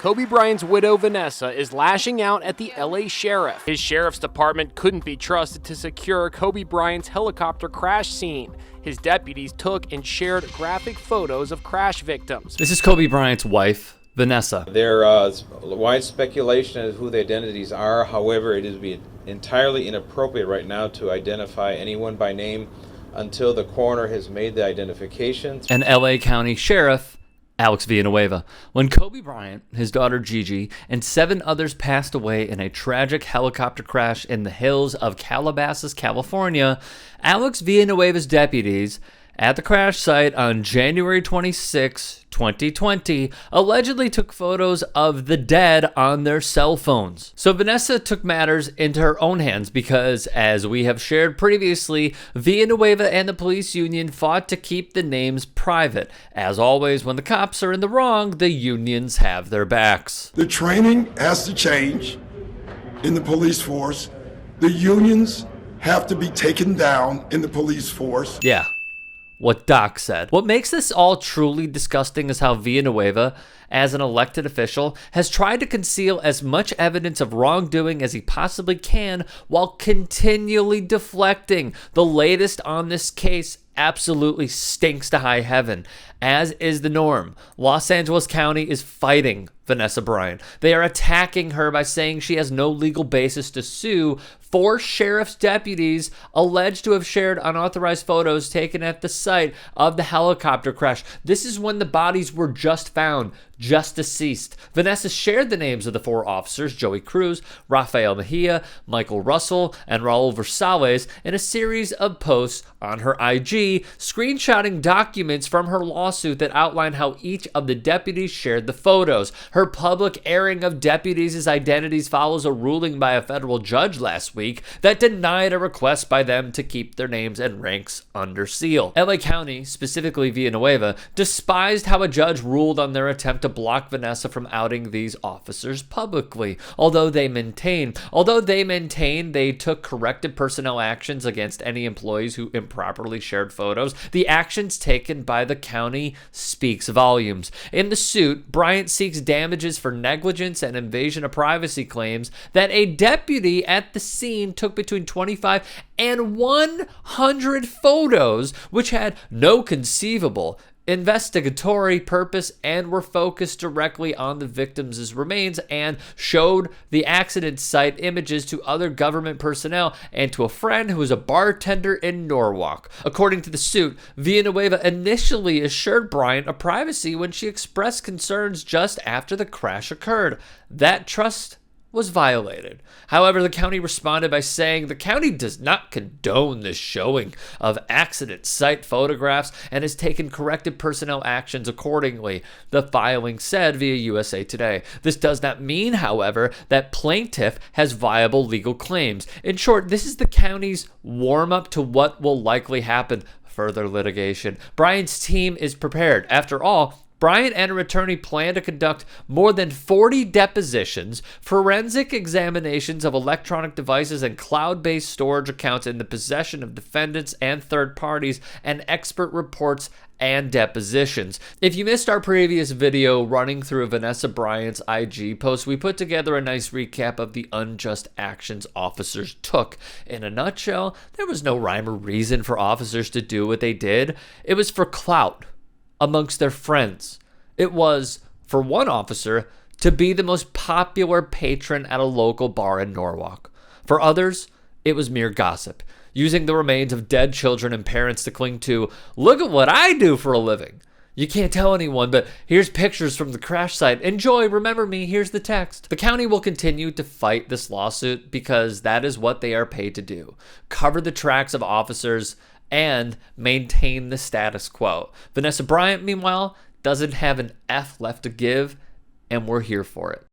Kobe Bryant's widow, Vanessa, is lashing out at the LA sheriff. His sheriff's department couldn't be trusted to secure Kobe Bryant's helicopter crash scene. His deputies took and shared graphic photos of crash victims. This is Kobe Bryant's wife, Vanessa. There is wide speculation as to who the identities are. However, it is entirely inappropriate right now to identify anyone by name until the coroner has made the identifications. And LA County Sheriff Alex Villanueva. When Kobe Bryant, his daughter Gigi, and 7 others passed away in a tragic helicopter crash in the hills of Calabasas, California, Alex Villanueva's deputies at the crash site on January 26, 2020, allegedly took photos of the dead on their cell phones. So Vanessa took matters into her own hands because, as we have shared previously, Villanueva and the police union fought to keep the names private. As always, when the cops are in the wrong, the unions have their backs. The training has to change in the police force. The unions have to be taken down in the police force. Yeah. What Doc said. What makes this all truly disgusting is how Villanueva, as an elected official, has tried to conceal as much evidence of wrongdoing as he possibly can while continually deflecting. The latest on this case absolutely stinks to high heaven, as is the norm. Los Angeles County is fighting Vanessa Bryant. They are attacking her by saying she has no legal basis to sue 4 sheriff's deputies alleged to have shared unauthorized photos taken at the site of the helicopter crash. This is when the bodies were just found, just deceased. Vanessa shared the names of the 4 officers, Joey Cruz, Rafael Mejia, Michael Russell, and Raul Versales, in a series of posts on her IG, screenshotting documents from her lawsuit that outline how each of the deputies shared the photos. Her public airing of deputies' identities follows a ruling by a federal judge last week that denied a request by them to keep their names and ranks under seal. LA County, specifically Villanueva, despised how a judge ruled on their attempt to block Vanessa from outing these officers publicly. Although they maintain they took corrective personnel actions against any employees who improperly shared photos, the actions taken by the county speaks volumes. In the suit, Bryant seeks damages for negligence and invasion of privacy claims that a deputy at the scene took between 25 and 100 photos, which had no conceivable investigatory purpose and were focused directly on the victims' remains and showed the accident site images to other government personnel and to a friend who was a bartender in Norwalk. According to the suit, Villanueva initially assured Bryant of privacy when she expressed concerns just after the crash occurred. That trust was violated. However, the county responded by saying the county does not condone the showing of accident site photographs and has taken corrective personnel actions accordingly, the filing said via USA Today. This does not mean, however, that plaintiff has viable legal claims. In short, this is the county's warm-up to what will likely happen: further litigation. Bryant's team is prepared. After all, Bryant and her attorney plan to conduct more than 40 depositions, forensic examinations of electronic devices, and cloud-based storage accounts in the possession of defendants and third parties, and expert reports and depositions. If you missed our previous video running through Vanessa Bryant's IG post, we put together a nice recap of the unjust actions officers took. In a nutshell, there was no rhyme or reason for officers to do what they did. It was for clout amongst their friends. It was, for one officer, to be the most popular patron at a local bar in Norwalk. For others, it was mere gossip, using the remains of dead children and parents to cling to, "Look at what I do for a living. You can't tell anyone, but here's pictures from the crash site. Enjoy, remember me, here's the text." The county will continue to fight this lawsuit because that is what they are paid to do: cover the tracks of officers and maintain the status quo. Vanessa Bryant, meanwhile, doesn't have an F left to give, and we're here for it.